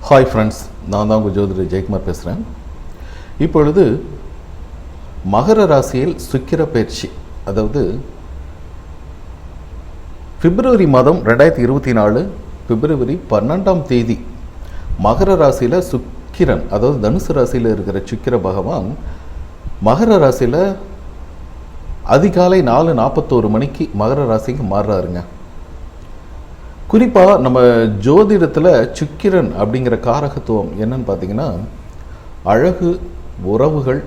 Hi friends, நான் தான் உங்கள் ஜோதிடர் ஜெயக்குமார் பேசுகிறேன். இப்பொழுது மகர ராசியில் சுக்கிர பயிற்சி, அதாவது பிப்ரவரி மாதம் 2024 பிப்ரவரி 12ஆம் தேதி மகர ராசியில் சுக்கிரன், அதாவது தனுசு ராசியில் இருக்கிற சுக்கிர பகவான் மகர ராசியில் அதிகாலை 4:41 மணிக்கு மகர ராசிக்கு மாறுறாருங்க. குறிப்பாக நம்ம ஜோதிடத்தில் சுக்கிரன் அப்படிங்கிற காரகத்துவம் என்னன்னு பார்த்தீங்கன்னா, அழகு, உறவுகள்,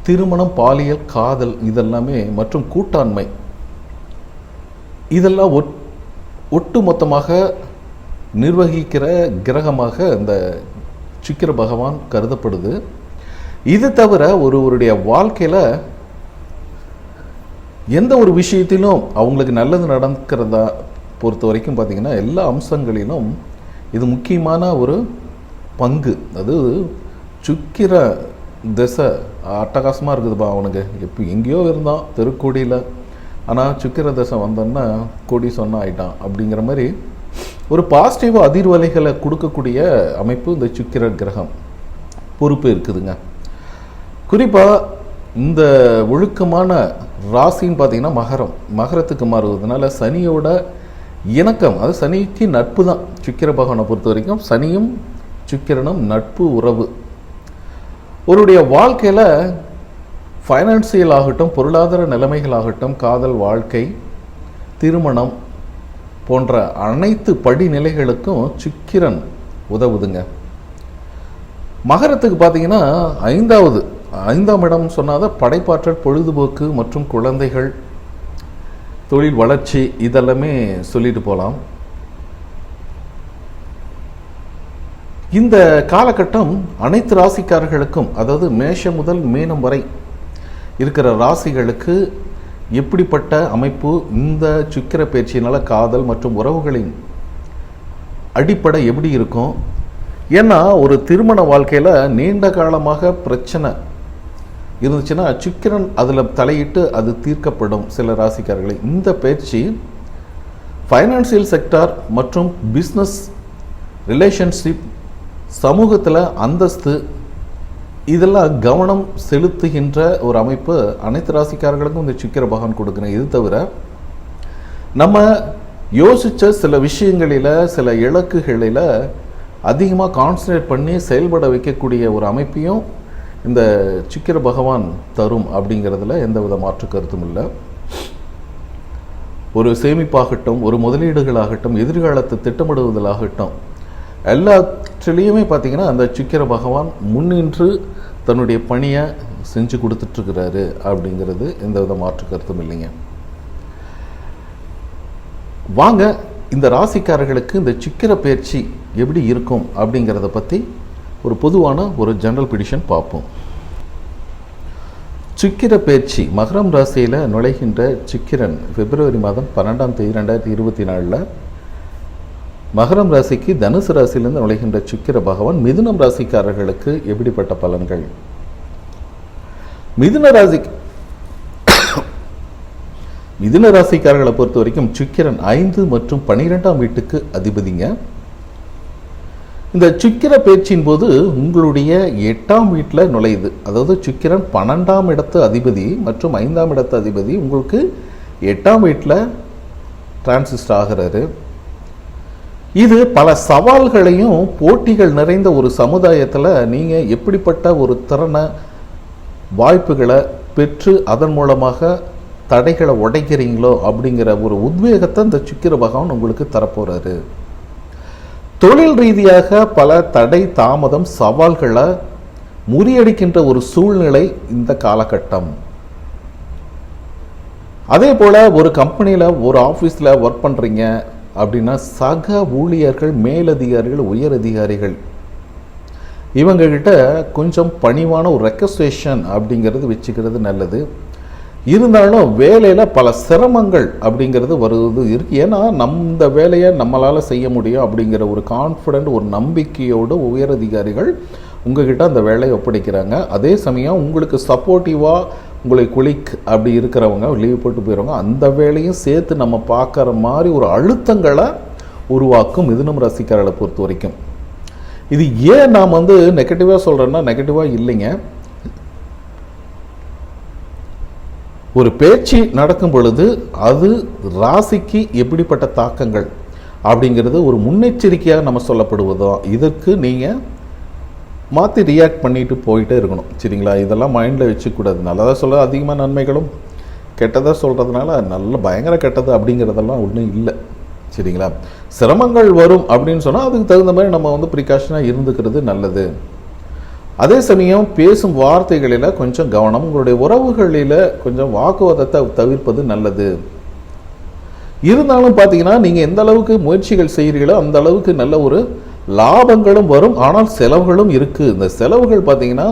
திருமணம், பாலியல், காதல் இதெல்லாமே மற்றும் கூட்டாண்மை இதெல்லாம் ஒட்டு மொத்தமாக நிர்வகிக்கிற கிரகமாக இந்த சுக்கிர பகவான் கருதப்படுது. இது தவிர ஒருவருடைய வாழ்க்கையில் எந்த ஒரு விஷயத்திலும் அவங்களுக்கு நல்லது நடக்கிறதா பொறுத்த வரைக்கும் பார்த்திங்கன்னா, எல்லா அம்சங்களிலும் இது முக்கியமான ஒரு பங்கு. அது சுக்கிர திசை அட்டகாசமாக இருக்குதுப்பா. அவனுக்கு எப்போ எங்கேயோ இருந்தான் தெருக்கோடியில், ஆனால் சுக்கிர திசை வந்தோன்னா கொடி சொன்ன ஆயிட்டான் அப்படிங்கிற மாதிரி ஒரு பாசிட்டிவ் அதிர்வலைகளை கொடுக்கக்கூடிய அமைப்பு இந்த சுக்கிர கிரகம் பொறுப்பு இருக்குதுங்க. குறிப்பாக இந்த ஒழுக்கமான ராசின்னு பார்த்திங்கன்னா மகரத்துக்கு மாறுவதனால சனியோட இணக்கம், அது சனிக்கு நட்பு தான். சுக்கிர பகவானை பொறுத்த வரைக்கும் சனியும் சுக்கிரனும் நட்பு உறவு. ஒருடைய வாழ்க்கையில் ஃபைனான்சியல் ஆகட்டும், பொருளாதார நிலைமைகள் ஆகட்டும், காதல் வாழ்க்கை, திருமணம் போன்ற அனைத்து படிநிலைகளுக்கும் சுக்கிரன் உதவுதுங்க. மகரத்துக்கு பார்த்தீங்கன்னா 5ஆம் இடம் சொன்னாதான் படைப்பாற்றல், பொழுதுபோக்கு மற்றும் குழந்தைகள், தொழில் வளர்ச்சி இதெல்லாமே சொல்லிட்டு போகலாம். இந்த காலகட்டம் அனைத்து ராசிக்காரர்களுக்கும், அதாவது மேஷம் முதல் மீனம் வரை இருக்கிற ராசிகளுக்கு எப்படிப்பட்ட அமைப்பு, இந்த சுக்கிர பயிற்சியினால் காதல் மற்றும் உறவுகளின் அடிப்படை எப்படி இருக்கும்? ஏன்னா ஒரு திருமண வாழ்க்கையில் நீண்ட காலமாக பிரச்சனை இருந்துச்சுன்னா சுக்கிரன் அதில் தலையிட்டு அது தீர்க்கப்படும் சில ராசிக்காரர்களை. இந்த பயிற்சி ஃபைனான்சியல் செக்டார் மற்றும் பிஸ்னஸ், ரிலேஷன்ஷிப், சமூகத்தில் அந்தஸ்து இதெல்லாம் கவனம் செலுத்துகின்ற ஒரு அமைப்பு அனைத்து ராசிக்காரர்களுக்கும் இந்த சுக்கிர பகவான் கொடுக்குறேன். இது தவிர நம்ம யோசித்த சில விஷயங்களில், சில இலக்குகளில் அதிகமாக கான்சன்ட்ரேட் பண்ணி செயல்பட வைக்கக்கூடிய ஒரு அமைப்பையும் இந்த சுக்கிர பகவான் தரும் அப்படிங்கிறதுல எந்த வித மாற்று கருத்தும் இல்லை. ஒரு சேமிப்பாகட்டும், ஒரு முதலீடுகளாகட்டும், எதிர்காலத்தை திட்டமிடுவதாகட்டும், எல்லாத்திலையுமே பார்த்திங்கன்னா அந்த சுக்கிர பகவான் முன்னின்று தன்னுடைய பணியை செஞ்சு கொடுத்துட்ருக்கிறாரு அப்படிங்கிறது எந்த வித மாற்று கருத்தும் இல்லைங்க. வாங்க இந்த ராசிக்காரர்களுக்கு இந்த சுக்கிர பயிற்சி எப்படி இருக்கும் அப்படிங்கிறத பற்றி ஒரு பொதுவான ஒரு ஜெனரல் பிடிஷன் பார்ப்போம். சுக்கிர பயிற்சி மகரம் ராசியில் நுழைகின்ற சுக்கிரன் பிப்ரவரி மாதம் 12ஆம் தேதி 2024 மகரம் ராசிக்கு தனுசு ராசியிலிருந்து நுழைகின்ற சுக்கிர பகவான் மிதுனம் ராசிக்காரர்களுக்கு எப்படிப்பட்ட பலன்கள்? மிதுன ராசிக்காரர்களை பொறுத்த வரைக்கும் சுக்கிரன் 5 மற்றும் 12ஆம் வீட்டுக்கு அதிபதிங்க. இந்த சுக்கிர பயிற்சியின் போது உங்களுடைய 8ஆம் வீட்டில் நுழையுது. அதாவது சுக்கிரன் 12ஆம் இடத்து அதிபதி மற்றும் 5ஆம் இடத்து அதிபதி உங்களுக்கு 8ஆம் வீட்டில் டிரான்சிஸ்ட் ஆகிறாரு. இது பல சவால்களையும் போட்டிகள் நிறைந்த ஒரு சமுதாயத்தில் நீங்கள் எப்படிப்பட்ட ஒரு திறனை, வாய்ப்புகளை பெற்று அதன் மூலமாக தடைகளை உடைக்கிறீங்களோ அப்படிங்கிற ஒரு உத்வேகத்தை இந்த சுக்கிர பகவான் உங்களுக்கு தரப்போகிறாரு. தொழில் ரீதியாக பல தடை, தாமதம், சவால்களை முறியடிக்கின்ற ஒரு சூழ்நிலை இந்த காலகட்டம். அதே போல் ஒரு கம்பெனியில், ஒரு ஆஃபீஸில் ஒர்க் பண்ணுறீங்க அப்படின்னா சக ஊழியர்கள், மேலதிகாரிகள், உயர் அதிகாரிகள் இவங்ககிட்ட கொஞ்சம் பணிவான ஒரு ரெக்வஸ்டேஷன் அப்படிங்கிறது வச்சுக்கிறது நல்லது. இருந்தாலும் வேலையில் பல சிரமங்கள் அப்படிங்கிறது வருவது இருக்குது. ஏன்னா இந்த வேலையை நம்மளால் செய்ய முடியும் அப்படிங்கிற ஒரு கான்ஃபிடென்ட், ஒரு நம்பிக்கையோடு உயர் அதிகாரிகள் உங்ககிட்ட அந்த வேலையை ஒப்படைக்கிறாங்க. அதே சமயம் உங்களுக்கு சப்போர்ட்டிவாக உங்களை குளிக் அப்படி இருக்கிறவங்க லீவ் போட்டு போயிடுவாங்க. அந்த வேலையும் சேர்த்து நம்ம பார்க்குற மாதிரி ஒரு அழுத்தங்களை உருவாக்கும் மிதுனம் ராசிக்காரர்களை பொறுத்த வரைக்கும். இது ஏன் நாம் நெகட்டிவாக சொல்கிறேன்னா, நெகட்டிவாக இல்லைங்க. ஒரு பேச்சு நடக்கும் பொழுது அது ராசிக்கு எப்படிப்பட்ட தாக்கங்கள் அப்படிங்கிறது ஒரு முன்னெச்சரிக்கையாக நம்ம சொல்லப்படுவதோ, இதற்கு நீங்கள் மாற்றி ரியாக்ட் பண்ணிட்டு போயிட்டே இருக்கணும். சரிங்களா? இதெல்லாம் மைண்டில் வச்சுக்கூடாது. நல்லதாக சொல்ல அதிகமாக நன்மைகளும், கெட்டதாக சொல்கிறதுனால நல்ல பயங்கர கெட்டது அப்படிங்கிறதெல்லாம் ஒன்றும் இல்லை. சரிங்களா? சிரமங்கள் வரும் அப்படின்னு சொன்னால் அதுக்கு தகுந்த மாதிரி நம்ம ப்ரிகாஷனாக இருந்துக்கிறது நல்லது. அதே சமயம் பேசும் வார்த்தைகளில் கொஞ்சம் கவனம், உங்களுடைய உறவுகளில் கொஞ்சம் வாக்குவாதத்தை தவிர்ப்பது நல்லது. இருந்தாலும் பார்த்தீங்கன்னா நீங்கள் எந்த அளவுக்கு முயற்சிகள் செய்கிறீங்களோ அந்த அளவுக்கு நல்ல ஒரு லாபங்களும் வரும். ஆனால் செலவுகளும் இருக்குது. இந்த செலவுகள் பார்த்தீங்கன்னா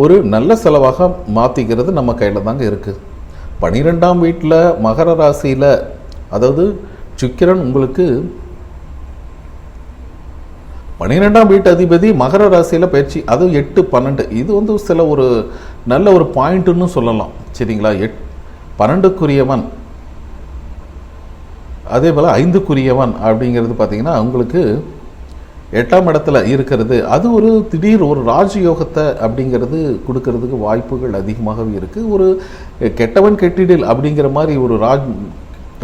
ஒரு நல்ல செலவாக மாற்றிக்கிறது நம்ம கையில் தாங்க இருக்குது. 12ஆம் வீட்டில் மகர ராசியில், அதாவது சுக்கிரன் உங்களுக்கு 12ஆம் வீட்டு அதிபதி மகர ராசியில் பயிற்சி, அது 8, 12. இது சில ஒரு நல்ல ஒரு பாயிண்ட்டுன்னு சொல்லலாம். சரிங்களா? 12க்குரியவன் அதே போல் 5க்குரியவன் அப்படிங்கிறது பார்த்தீங்கன்னா உங்களுக்கு 8ஆம் இடத்துல இருக்கிறது. அது ஒரு திடீர் ஒரு ராஜயோகத்தை அப்படிங்கிறது கொடுக்கறதுக்கு வாய்ப்புகள் அதிகமாகவே இருக்குது. ஒரு கெட்டவன் கெட்டிடில் அப்படிங்கிற மாதிரி ஒரு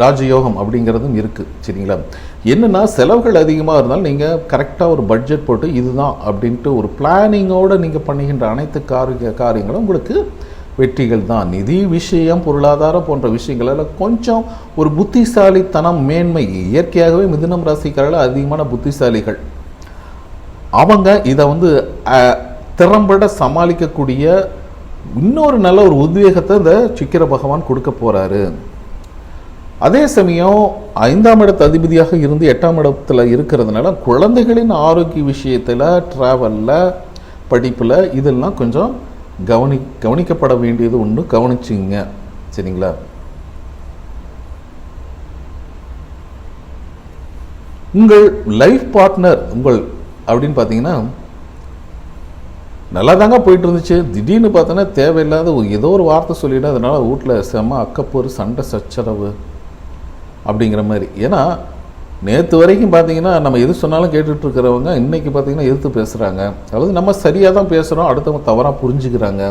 ராஜயோகம் அப்படிங்கிறதும் இருக்குது. சரிங்களா? என்னென்னா செலவுகள் அதிகமாக இருந்தாலும் நீங்கள் கரெக்டாக ஒரு பட்ஜெட் போட்டு இதுதான் அப்படின்ட்டு ஒரு பிளானிங்கோடு நீங்கள் பண்ணுகின்ற அனைத்து காரியங்களும் உங்களுக்கு வெற்றிகள் தான். நிதி விஷயம், பொருளாதாரம் போன்ற விஷயங்களில் கொஞ்சம் ஒரு புத்திசாலித்தனம், மேன்மை, இயற்கையாகவே மிதுனம் ராசிக்காரர்கள் அதிகமான புத்திசாலிகள். அவங்க இதை திறம்பட சமாளிக்கக்கூடிய இன்னொரு நல்ல ஒரு உத்வேகத்தை இந்த சுக்கிர பகவான் கொடுக்க போகிறாரு. அதே சமயம் 5ஆம் இடத்து அதிபதியாக இருந்து 8ஆம் இடத்துல இருக்கிறதுனால குழந்தைகளின் ஆரோக்கிய விஷயத்தில், ட்ராவலில், படிப்பில் இதெல்லாம் கொஞ்சம் கவனிக்கப்பட வேண்டியது ஒன்று. கவனிச்சிங்க. சரிங்களா? உங்கள் லைஃப் பார்ட்னர் அப்படின்னு பார்த்தீங்கன்னா நல்லா தாங்க போயிட்டு இருந்துச்சு. திடீர்னு பார்த்தோன்னா தேவையில்லாத ஏதோ ஒரு வார்த்தை சொல்லிவிட்டு அதனால் வீட்டில் செம அக்கப்போர், சண்டை சச்சரவு அப்படிங்கிற மாதிரி. ஏன்னா நேற்று வரைக்கும் பார்த்தீங்கன்னா நம்ம எது சொன்னாலும் கேட்டுட்ருக்கிறவங்க இன்றைக்கி பார்த்தீங்கன்னா எதிர்த்து பேசுகிறாங்க. அதாவது நம்ம சரியாக தான் பேசுகிறோம், அடுத்தவங்க தவறாக புரிஞ்சுக்கிறாங்க.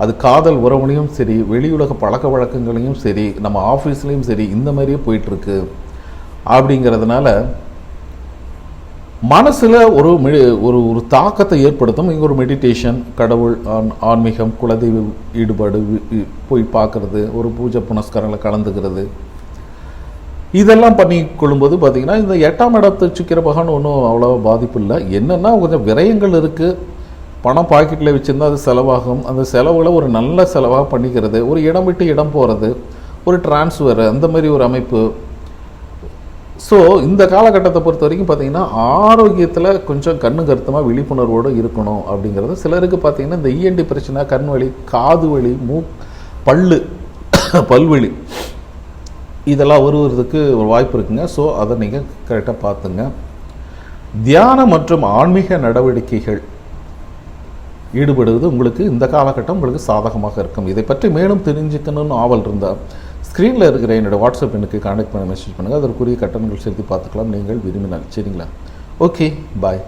அது காதல் உறவுலையும் சரி, வெளியுலக பழக்க வழக்கங்களையும் சரி, நம்ம ஆஃபீஸ்லேயும் சரி, இந்த மாதிரியே போயிட்டுருக்கு. அப்படிங்கிறதுனால மனசில் ஒரு ஒரு தாக்கத்தை ஏற்படுத்தும். இங்கே ஒரு மெடிடேஷன், கடவுள், ஆன்மீகம், குலதெய்வ ஈடுபாடு, போய் பார்க்குறது, ஒரு பூஜை புனஸ்காரங்களை கலந்துக்கிறது, இதெல்லாம் பண்ணி கொள்ளும்போது பார்த்திங்கன்னா இந்த 8ஆம் இடத்து சுக்கிர பகவான் ஒன்றும் அவ்வளோ பாதிப்பு இல்லை. என்னென்னா கொஞ்சம் விரயங்கள் இருக்குது. பணம் பாக்கெட்டில் வச்சுருந்தால் அது செலவாகும். அந்த செலவுகளை ஒரு நல்ல செலவாக பண்ணிக்கிறது, ஒரு இடம் விட்டு இடம் போகிறது, ஒரு டிரான்ஸ்ஃபர், அந்த மாதிரி ஒரு அமைப்பு. ஸோ இந்த காலகட்டத்தை பொறுத்த வரைக்கும் பார்த்திங்கன்னா ஆரோக்கியத்தில் கொஞ்சம் கண்ணு கருத்தமாக விழிப்புணர்வோடு இருக்கணும். அப்படிங்கிறது சிலருக்கு பார்த்திங்கன்னா இந்த இஎன்டி பிரச்சனை, கண் வலி, காது வலி, பல்வலி இதெல்லாம் வருவதற்கு ஒரு வாய்ப்பு இருக்குங்க. ஸோ அதை நீங்கள் கரெக்டாக பார்த்துங்க. தியானம் மற்றும் ஆன்மீக நடவடிக்கைகள் ஈடுபடுவது உங்களுக்கு இந்த காலகட்டம் உங்களுக்கு சாதகமாக இருக்கும். இதை பற்றி மேலும் தெரிஞ்சுக்கணும்னு ஆவல் இருந்தால் ஸ்க்ரீனில் இருக்கிற என்னோடய வாட்ஸ்அப் எனக்கு கான்டாக்ட் பண்ண மெசேஜ் பண்ணுங்கள். அதற்குரிய கட்டணங்கள் செலுத்தி பார்த்துக்கலாம் நீங்கள் விரும்பினால். சரிங்களா? ஓகே, பாய்.